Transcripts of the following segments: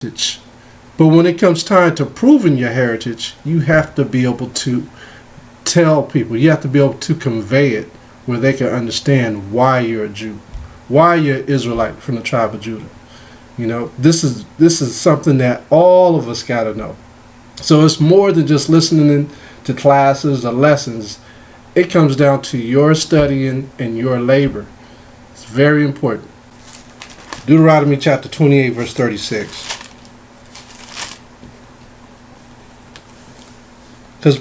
heritage. But when it comes time to proving your heritage, you have to be able to tell people, you have to be able to convey it where they can understand why you're a Jew, why you're an Israelite from the tribe of Judah. You know, this is something that all of us got to know. So it's more than just listening to classes or lessons. It comes down to your studying and your labor. It's very important. Deuteronomy chapter 28, verse 36. Because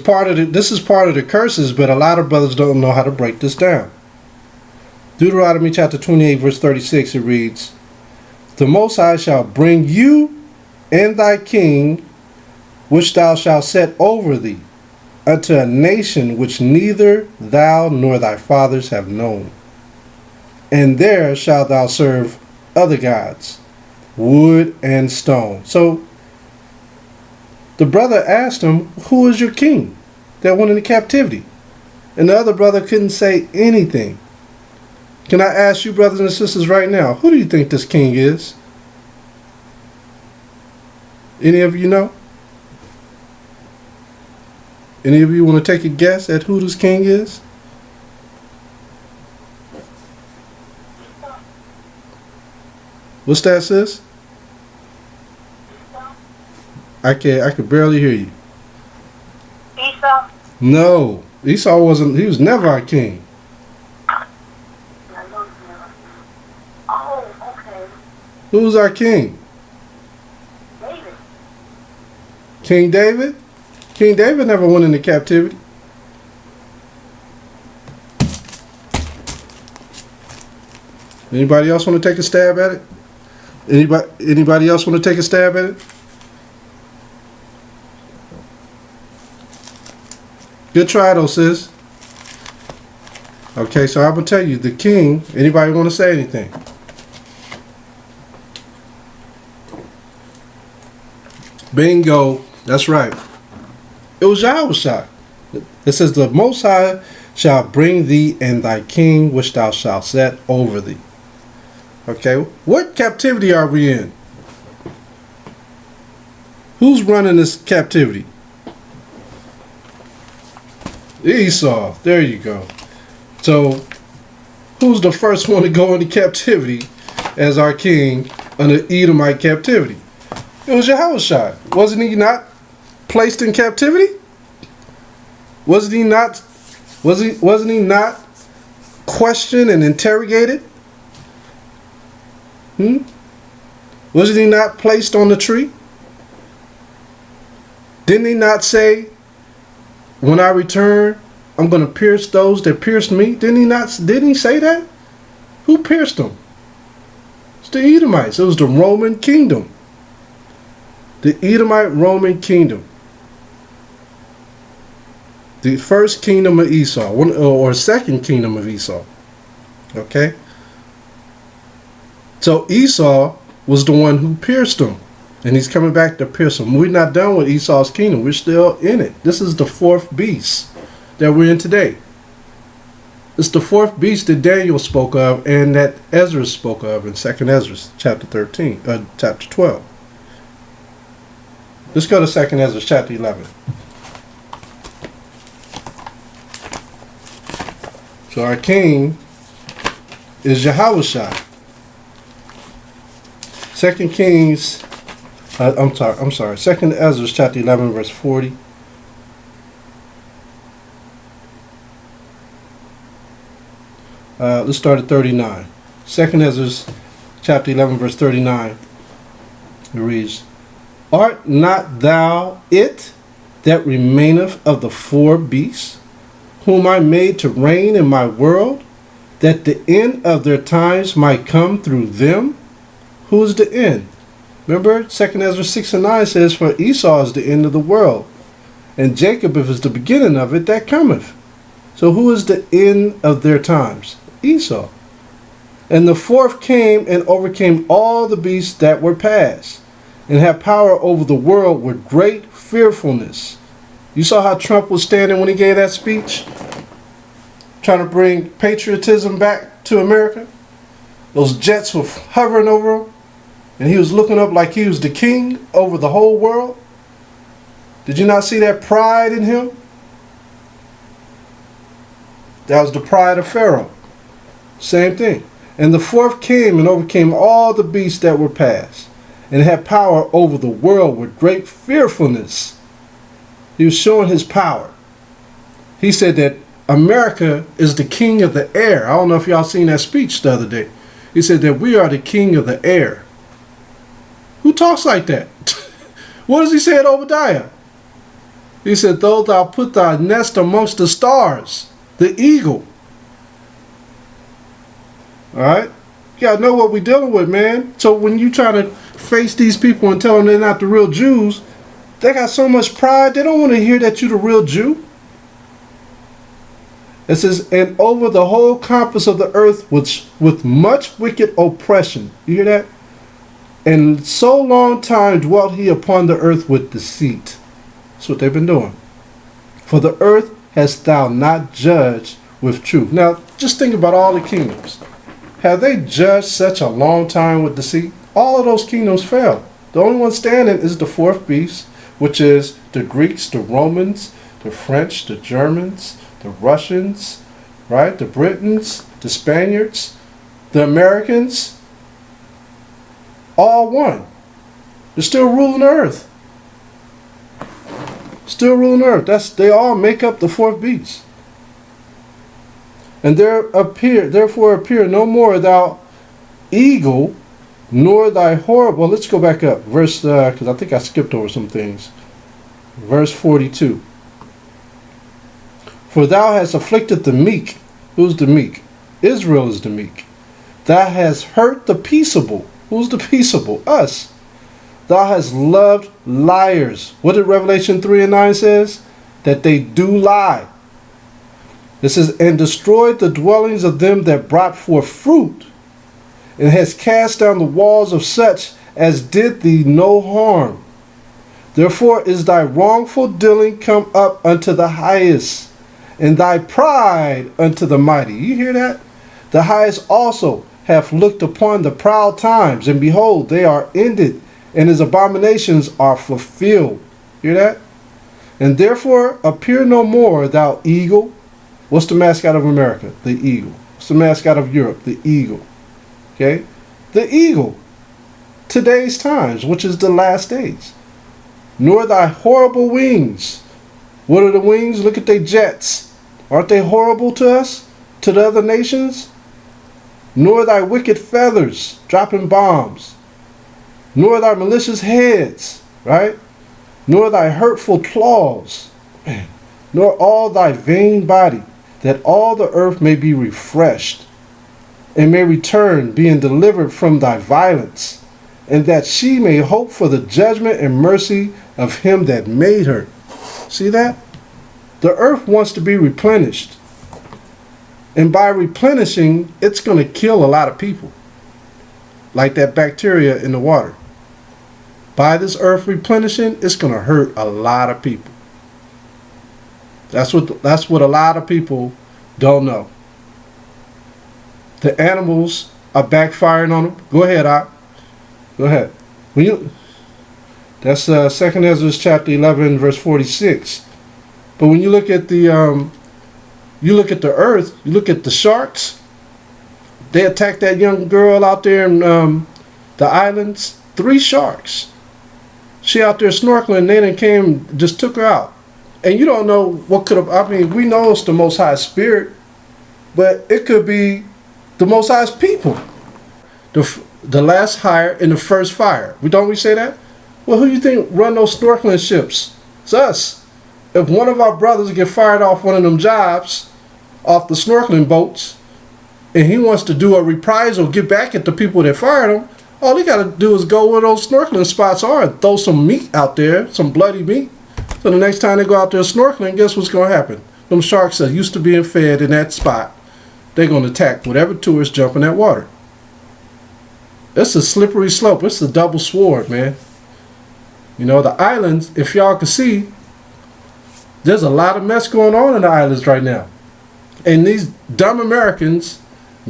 this is part of the curses, but a lot of brothers don't know how to break this down. Deuteronomy chapter 28, verse 36, it reads, "The Most High shall bring you and thy king, which thou shalt set over thee, unto a nation which neither thou nor thy fathers have known. And there shalt thou serve other gods, wood and stone." So the brother asked him, "Who is your king that went into captivity?" And the other brother couldn't say anything. Can I ask you, brothers and sisters, right now, who do you think this king is? Any of you know? Any of you want to take a guess at who this king is? What's that, sis? I could barely hear you. Esau? No, Esau wasn't. He was never our king. Oh, okay. Who was our king? David. King David? King David never went into captivity. Anybody else want to take a stab at it? Anybody else want to take a stab at it? Good try though, sis. Okay, so I'm going to tell you, the king, anybody want to say anything? Bingo. That's right. It was Yahushua. It says, "The Most High shall bring thee and thy king, which thou shalt set over thee." Okay, what captivity are we in? Who's running this captivity? Esau. There you go. So, who's the first one to go into captivity as our king under Edomite captivity? It was Yahushua. Wasn't he not placed in captivity? Wasn't he not questioned and interrogated? Wasn't he not placed on the tree? Didn't he not say, "When I return, I'm going to pierce those that pierced me"? Didn't he say that? Who pierced him? It's the Edomites. It was the Roman kingdom. The Edomite Roman kingdom. The first kingdom of Esau, or second kingdom of Esau. Okay? So Esau was the one who pierced him. And he's coming back to pierce him. We're not done with Esau's kingdom. We're still in it. This is the fourth beast that we're in today. It's the fourth beast that Daniel spoke of and that Ezra spoke of in 2nd Ezra chapter 12. Let's go to 2nd Ezra chapter 11. So our king is Yahushua. 2nd Kings, I'm sorry. 2nd Ezra chapter 11 verse 40. Let's start at 39. 2nd Ezra chapter 11 verse 39. It reads, "Art not thou it that remaineth of the four beasts, whom I made to reign in my world, that the end of their times might come through them?" Who is the end? Remember, 2nd Ezra 6 and 9 says, "For Esau is the end of the world, and Jacob is the beginning of it that cometh." So who is the end of their times? Esau. "And the fourth came and overcame all the beasts that were past, and had power over the world with great fearfulness." You saw how Trump was standing when he gave that speech? Trying to bring patriotism back to America? Those jets were hovering over him. and he was looking up like he was the king over the whole world? Did you not see that pride in him? That was the pride of Pharaoh. Same thing. And the fourth came and overcame all the beasts that were past, and had power over the world with great fearfulness. He was showing his power. He said that America is the king of the air. I don't know if y'all seen that speech the other day. He said that we are the king of the air. Who talks like that? What does he say in Obadiah? He said, though thou put thy nest amongst the stars, the eagle. All right? You gotta know what we're dealing with, man. So when you try to face these people and tell them they're not the real Jews, they got so much pride, they don't want to hear that you're the real Jew. It says, and over the whole compass of the earth with much wicked oppression. You hear that? And so long time dwelt he upon the earth with deceit. That's what they've been doing. For the earth hast thou not judged with truth. Now, just think about all the kingdoms. Have they judged such a long time with deceit? All of those kingdoms fell. The only one standing is the fourth beast, which is the Greeks, the Romans, the French, the Germans, the Russians, right? The Britons, the Spaniards, the Americans, all one. They're still ruling the earth. Still ruling the earth. They all make up the fourth beast. And therefore appear no more thou eagle, nor thy horrible. Well, let's go back up. Verse, because I think I skipped over some things. Verse 42. For thou hast afflicted the meek. Who's the meek? Israel is the meek. Thou hast hurt the peaceable. Who's the peaceable? Us. Thou hast loved liars. What did Revelation 3 and 9 says? That they do lie. It says, and destroyed the dwellings of them that brought forth fruit, and has cast down the walls of such as did thee no harm. Therefore is thy wrongful dealing come up unto the highest, and thy pride unto the mighty. You hear that? The highest also hath looked upon the proud times, and behold, they are ended, and his abominations are fulfilled. Hear that? And therefore appear no more, thou eagle. What's the mascot of America? The eagle. What's the mascot of Europe? The eagle. Okay? The eagle. Today's times, which is the last days. Nor thy horrible wings. What are the wings? Look at their jets. Aren't they horrible to us? To the other nations? Nor thy wicked feathers, dropping bombs. Nor thy malicious heads, right? Nor thy hurtful claws. Man. Nor all thy vain body, that all the earth may be refreshed, and may return, being delivered from thy violence, and that she may hope for the judgment and mercy of him that made her. See that? The earth wants to be replenished. And by replenishing, it's going to kill a lot of people. Like that bacteria in the water. By this earth replenishing, it's going to hurt a lot of people. That's what a lot of people don't know. The animals are backfiring on them. Go ahead, Ak. Go ahead. That's 2 Ezra chapter 11, verse 46. But when you look at the earth, you look at the sharks. They attacked that young girl out there in the islands. 3 sharks. She out there snorkeling. They done came, just took her out. And you don't know what could have, I mean, we know it's the Most High Spirit, but it could be the Most High's people. The last hire in the first fire. Don't we say that? Well, who do you think run those snorkeling ships? It's us. If one of our brothers get fired off one of them jobs, off the snorkeling boats, and he wants to do a reprisal, get back at the people that fired him, all he got to do is go where those snorkeling spots are and throw some meat out there, some bloody meat. So the next time they go out there snorkeling, guess what's going to happen? Them sharks that used to being fed in that spot, they're going to attack whatever tourists jump in that water. It's a slippery slope. It's a double sword, man. You know, the islands, if y'all can see, there's a lot of mess going on in the islands right now. And these dumb Americans,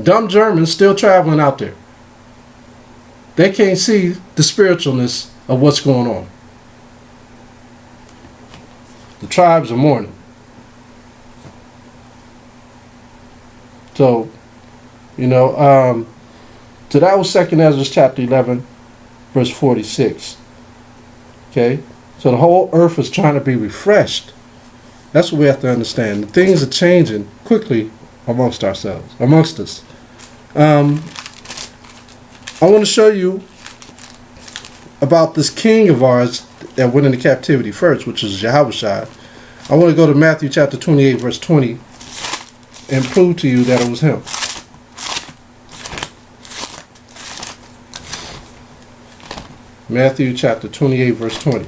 dumb Germans still traveling out there. They can't see the spiritualness of what's going on. The tribes are mourning. So, so that was 2nd Ezra chapter 11, verse 46. Okay? So the whole earth is trying to be refreshed. That's what we have to understand. Things are changing quickly amongst us. I want to show you about this king of ours that went into captivity first, which is Yahushua. I want to go to Matthew chapter 28, verse 20, and prove to you that it was him. Matthew chapter 28, verse 20.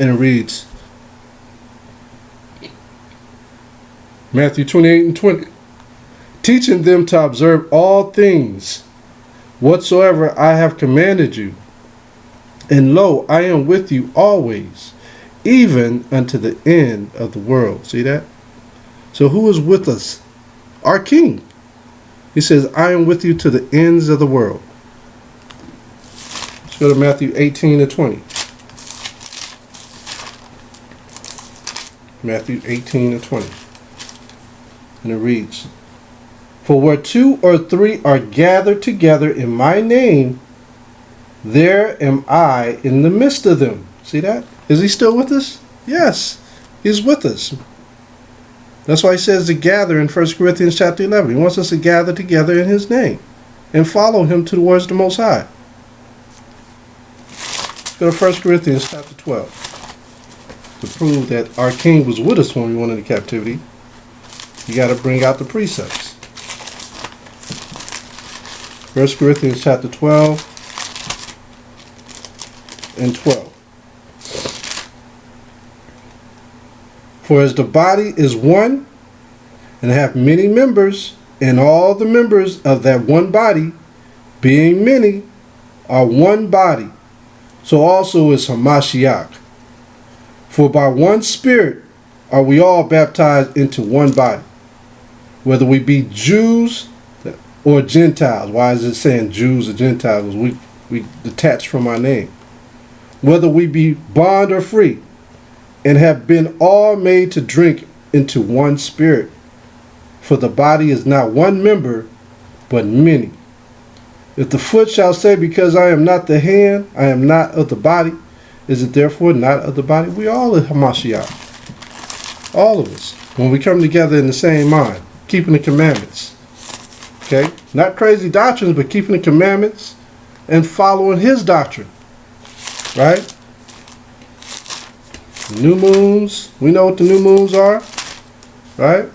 And it reads, Matthew 28 and 20. Teaching them to observe all things whatsoever I have commanded you. And lo, I am with you always, even unto the end of the world. See that? So who is with us? Our King. He says, I am with you to the ends of the world. Let's go to Matthew 18 and 20. Matthew 18 and 20. And it reads, For where 2 or 3 are gathered together in my name, there am I in the midst of them. See that? Is he still with us? Yes, he's with us. That's why he says to gather in 1 Corinthians chapter 11. He wants us to gather together in his name and follow him towards the Most High. Go to 1 Corinthians chapter 12. To prove that our King was with us when we went into captivity, you got to bring out the precepts. 1 Corinthians chapter 12 and 12. For as the body is one, and hath many members, and all the members of that one body, being many, are one body, so also is Mashayach. For by one Spirit are we all baptized into one body, whether we be Jews or Gentiles. Why is it saying Jews or Gentiles? We detach from our name. Whether we be bond or free, and have been all made to drink into one Spirit. For the body is not one member, but many. If the foot shall say, because I am not the hand, I am not of the body, is it therefore not of the body? We all are Mashayach. All of us. When we come together in the same mind, keeping the commandments. Okay? Not crazy doctrines, but keeping the commandments and following his doctrine. Right? New moons. We know what the new moons are. Right?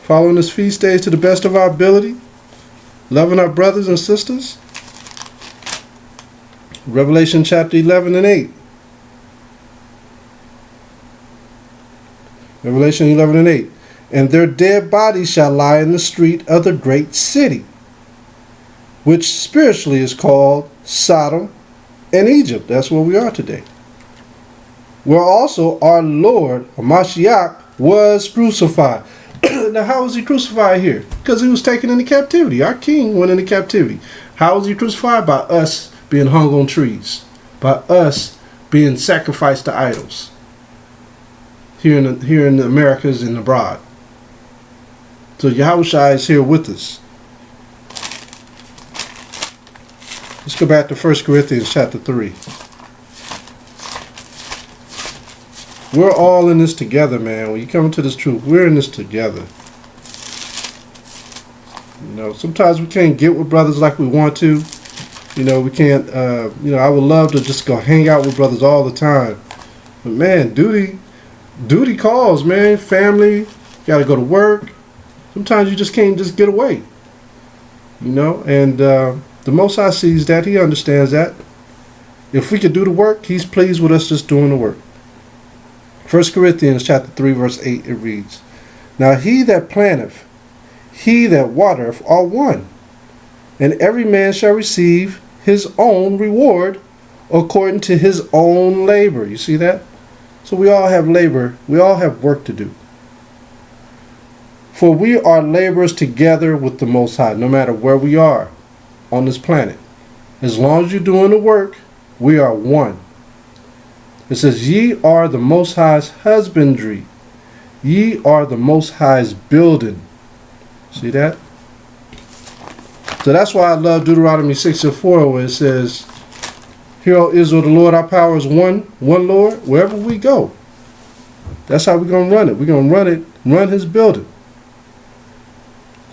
Following this feast days to the best of our ability. Loving our brothers and sisters. Revelation chapter 11 and 8. Revelation 11 and 8. And their dead bodies shall lie in the street of the great city, which spiritually is called Sodom and Egypt. That's where we are today. Where also our Lord, Mashayach, was crucified. Now, how was he crucified here? Because he was taken into captivity. Our King went into captivity. How was he crucified? By us being hung on trees. By us being sacrificed to idols. Here in the Americas and abroad. So Yahushua is here with us. Let's go back to 1 Corinthians chapter 3. We're all in this together, man. When you come into this truth, we're in this together. Sometimes we can't get with brothers like we want to. We can't, I would love to just go hang out with brothers all the time. But man, duty calls, man. Family, got to go to work. Sometimes you just can't just get away. And the Most High sees that. He understands that. If we could do the work, he's pleased with us just doing the work. 1 Corinthians chapter 3, verse 8, it reads, Now he that planteth, he that watereth are one, and every man shall receive his own reward according to his own labor. You see that? So we all have labor. We all have work to do. For we are laborers together with the Most High, no matter where we are on this planet. As long as you're doing the work, we are one. It says, ye are the Most High's husbandry. Ye are the Most High's building. See that? So that's why I love Deuteronomy 6:4, where it says, hear, O Israel, the Lord our power is one Lord, wherever we go. That's how we're going to run it. We're going to run his building.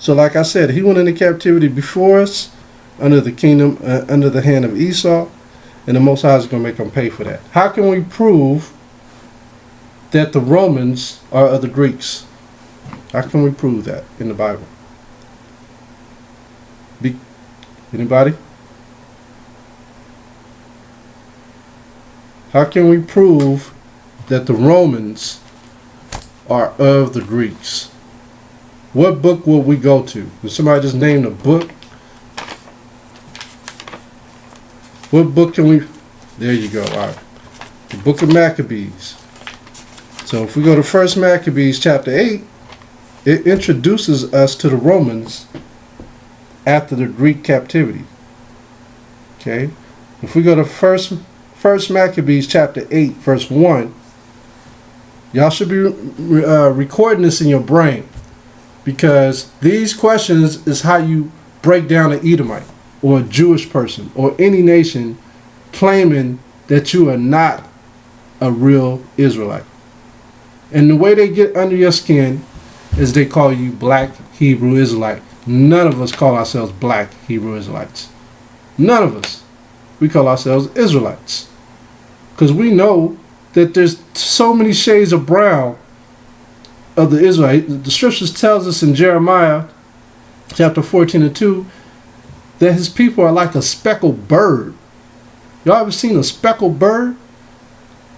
So like I said, he went into captivity before us, under the kingdom, under the hand of Esau, and the Most High is going to make them pay for that. How can we prove that the Romans are of the Greeks? How can we prove that in the Bible? Anybody? How can we prove that the Romans are of the Greeks? What book will we go to? Did somebody just name a book? What book can we... There you go. All right. The book of Maccabees. So if we go to 1 Maccabees chapter 8, it introduces us to the Romans after the Greek captivity. Okay? If we go to 1 Maccabees chapter 8, verse 1, y'all should be recording this in your brain, because these questions is how you break down an Edomite or a Jewish person or any nation claiming that you are not a real Israelite. And the way they get under your skin is they call you black Hebrew Israelite. None of us call ourselves black Hebrew Israelites. None of us. We call ourselves Israelites. Because we know that there's so many shades of brown of the Israelite. The scriptures tells us in Jeremiah chapter 14:2 that his people are like a speckled bird. Y'all ever seen a speckled bird?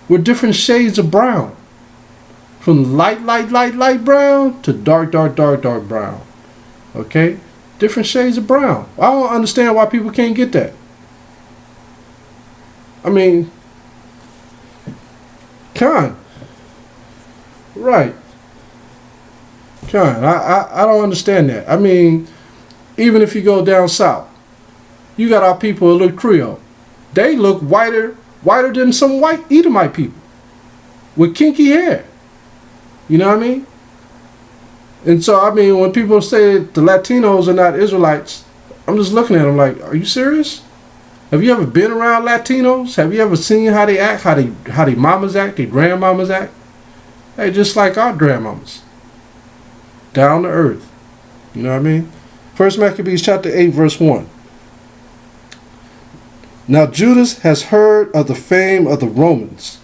With different shades of brown. From light brown to dark brown. Okay? Different shades of brown. I don't understand why people can't get that. I mean, Con. Right. Con. I don't understand that. I mean, even if you go down south, you got our people that look Creole. They look whiter than some white Edomite people with kinky hair. You know what I mean? And so, I mean, when people say the Latinos are not Israelites, I'm just looking at them like, are you serious? Have you ever been around Latinos? Have you ever seen how they act, how they mamas act, their grandmamas act? They just like our grandmamas. Down to earth. You know what I mean? 1 Maccabees chapter 8, verse 1. Now Judas has heard of the fame of the Romans,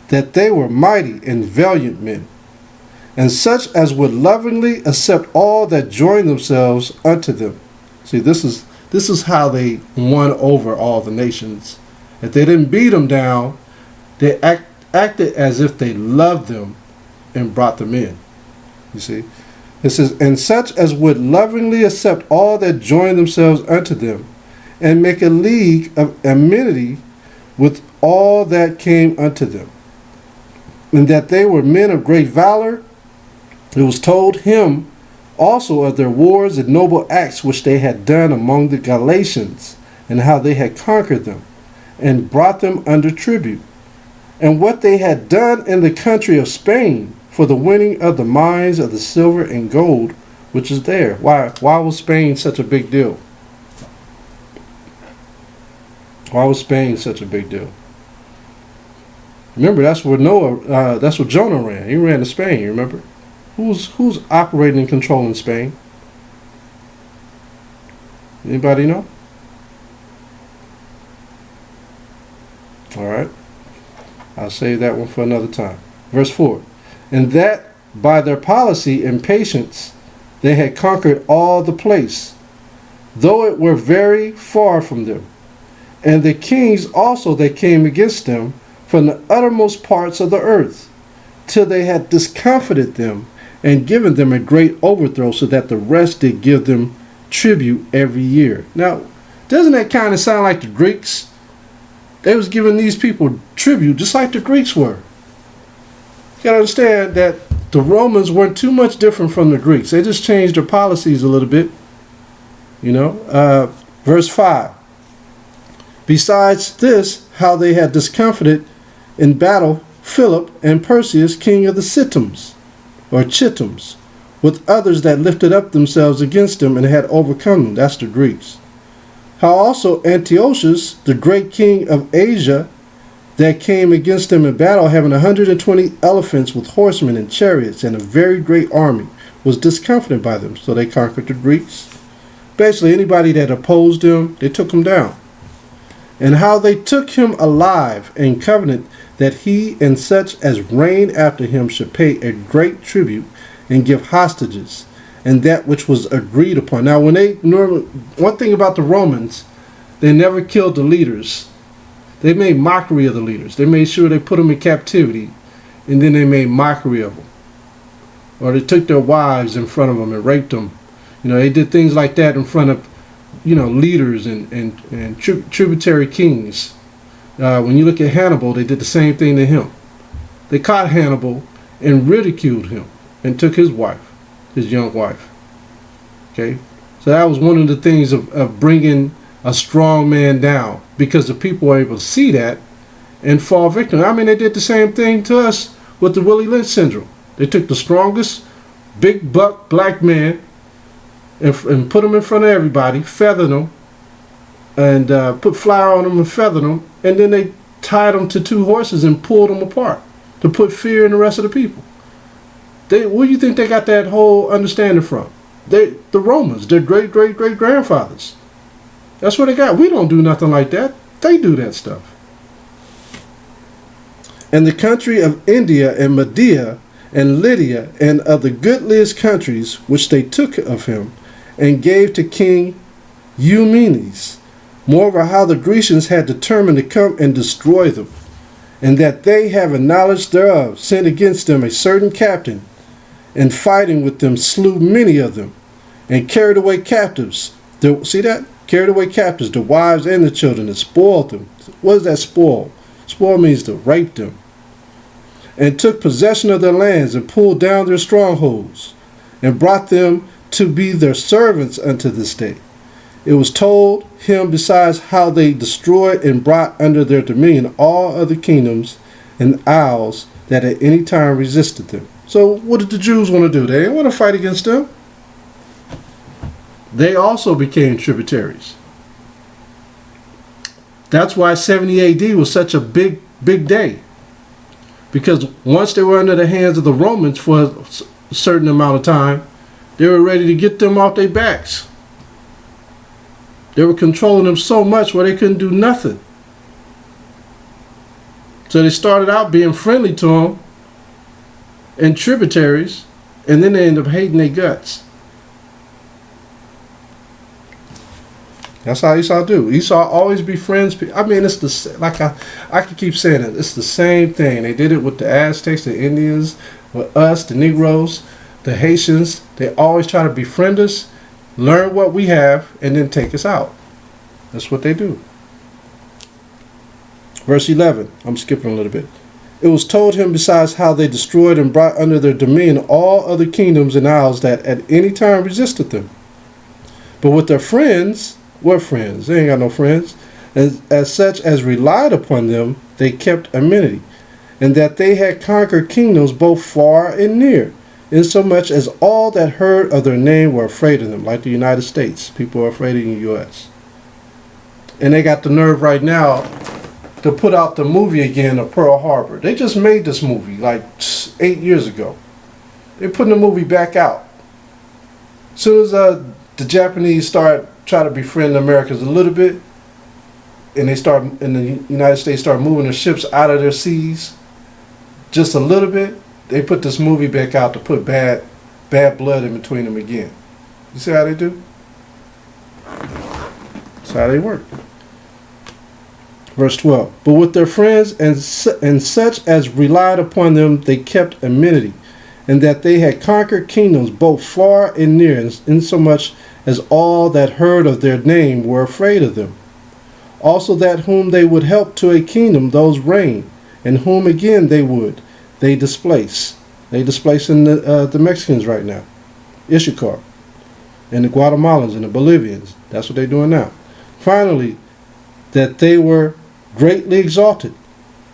that they were mighty and valiant men, and such as would lovingly accept all that join themselves unto them. See, this is how they won over all the nations. If they didn't beat them down, they acted as if they loved them and brought them in. You see? It says, and such as would lovingly accept all that join themselves unto them, and make a league of amity with all that came unto them. And that they were men of great valor. It was told him also of their wars and noble acts which they had done among the Galatians, and how they had conquered them, and brought them under tribute, and what they had done in the country of Spain for the winning of the mines of the silver and gold which is there. Why was Spain such a big deal? Why was Spain such a big deal? Remember, that's where that's where Jonah ran. He ran to Spain. You remember? Who's operating and controlling Spain? Anybody know? All right. I'll save that one for another time. Verse 4. And that by their policy and patience they had conquered all the place, though it were very far from them. And the kings also that came against them from the uttermost parts of the earth, till they had discomfited them and given them a great overthrow, so that the rest did give them tribute every year. Now, doesn't that kind of sound like the Greeks? They was giving these people tribute just like the Greeks were. You gotta understand that the Romans weren't too much different from the Greeks. They just changed their policies a little bit. Verse 5. Besides this, how they had discomfited in battle Philip and Perseus, king of the Chittims, with others that lifted up themselves against them and had overcome them. That's the Greeks. How also Antiochus, the great king of Asia, that came against them in battle, having 120 elephants with horsemen and chariots and a very great army, was discomfited by them. So they conquered the Greeks. Basically, anybody that opposed them, they took him down. And how they took him alive and covenant that he and such as reigned after him should pay a great tribute and give hostages, and that which was agreed upon. Now, one thing about the Romans, they never killed the leaders. They made mockery of the leaders. They made sure they put them in captivity, and then they made mockery of them. Or they took their wives in front of them and raped them. They did things like that in front of, leaders and tributary kings. When you look at Hannibal, they did the same thing to him. They caught Hannibal and ridiculed him and took his wife, his young wife. Okay? So that was one of the things of bringing a strong man down, because the people were able to see that and fall victim. I mean, they did the same thing to us with the Willie Lynch syndrome. They took the strongest, big buck black man and put him in front of everybody, feathered him, and put flour on him and feathered him, and then they tied him to 2 horses and pulled them apart to put fear in the rest of the people. Where do you think they got that whole understanding from? The Romans, their great-great-great-grandfathers. That's what they got. We don't do nothing like that. They do that stuff. And the country of India and Media and Lydia and of the goodliest countries which they took of him, and gave to King Eumenes. Moreover, how the Grecians had determined to come and destroy them, and that they, having knowledge thereof, sent against them a certain captain, and fighting with them slew many of them, and carried away captives. See that? Carried away captives, the wives and the children, and spoiled them. What is that spoil? Spoil means to rape them. And took possession of their lands, and pulled down their strongholds, and brought them to be their servants unto this day. It was told him besides how they destroyed and brought under their dominion all other kingdoms and isles that at any time resisted them. So what did the Jews want to do? They didn't want to fight against them. They also became tributaries. That's why 70 AD was such a big day. Because once they were under the hands of the Romans for a certain amount of time, they were ready to get them off their backs. They were controlling them so much where they couldn't do nothing. So they started out being friendly to them and tributaries, and then they ended up hating their guts. That's how Esau do. Esau always befriends people. I mean, it's I can keep saying it. It's the same thing. They did it with the Aztecs, the Indians, with us, the Negroes, the Haitians. They always try to befriend us, learn what we have, and then take us out. That's what they do. Verse 11. I'm skipping a little bit. It was told him besides how they destroyed and brought under their dominion all other kingdoms and isles that at any time resisted them. But with their friends, what friends? They ain't got no friends. As such as relied upon them, they kept amenity, and that they had conquered kingdoms both far and near, insomuch as all that heard of their name were afraid of them, like the United States. People are afraid of the U.S. And they got the nerve right now to put out the movie again of Pearl Harbor. They just made this movie like 8 years ago. They're putting the movie back out. As soon as the Japanese start try to befriend the Americans a little bit, and the United States start moving their ships out of their seas just a little bit, they put this movie back out to put bad blood in between them again. You see how they do? That's how they work. Verse 12. But with their friends and such as relied upon them, they kept amenity, and that they had conquered kingdoms both far and near, insomuch as all that heard of their name were afraid of them. Also that whom they would help to a kingdom, those reign, and whom again they displace. They displacing the Mexicans right now, Issachar, and the Guatemalans and the Bolivians. That's what they're doing now. Finally, that they were greatly exalted.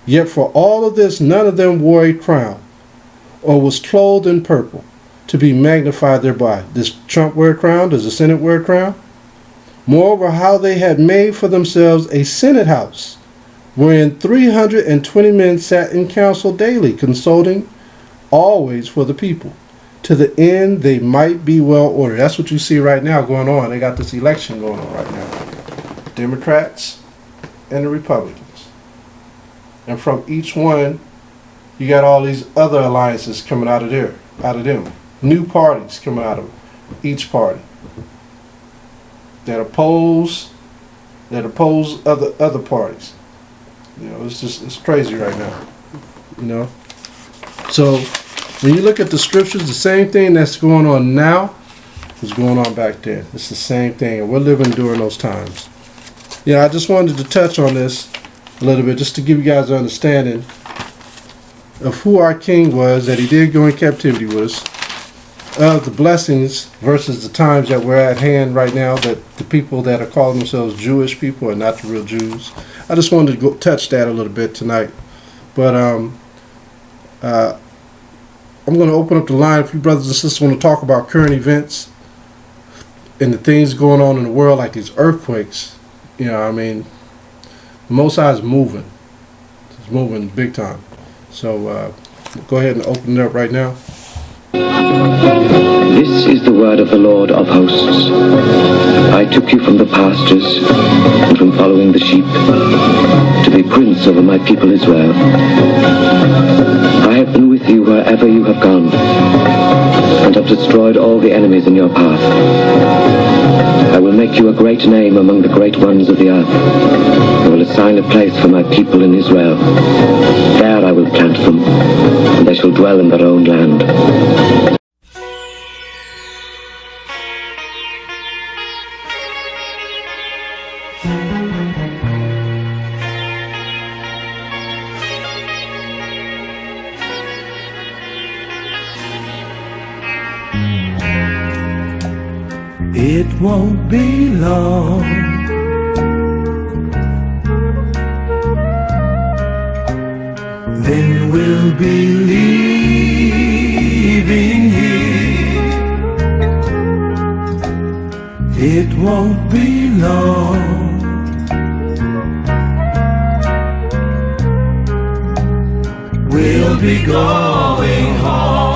Yet for all of this, none of them wore a crown, or was clothed in purple, to be magnified thereby. Does Trump wear a crown? Does the Senate wear a crown? Moreover, how they had made for themselves a Senate house, wherein 320 men sat in council daily, consulting always for the people, to the end they might be well ordered. That's what you see right now going on. They got this election going on right now. Democrats and the Republicans. And from each one, you got all these other alliances coming out of them. New parties coming out of each party that oppose other parties. You know, it's crazy right now. You know, so when you look at the scriptures, the same thing that's going on now was going on back then. It's the same thing, and we're living during those times. Yeah, I just wanted to touch on this a little bit, just to give you guys an understanding of who our king was, that he did go in captivity with us, of the blessings versus the times that we're at hand right now, that the people that are calling themselves Jewish people are not the real Jews. I just wanted to go touch that a little bit tonight. But I'm going to open up the line if you brothers and sisters want to talk about current events and the things going on in the world, like these earthquakes. You know, I mean, the Most High is moving. It's moving big time. So go ahead and open it up right now. This is the word of the Lord of hosts. I took you from the pastures and from following the sheep to be prince over my people Israel. I have been with you wherever you have gone and have destroyed all the enemies in your path. I will make you a great name among the great ones of the earth. I will assign a place for my people in Israel. There I will plant them, and they shall dwell in their own land. It won't be long. Then we'll be leaving here. It won't be long. We'll be going home.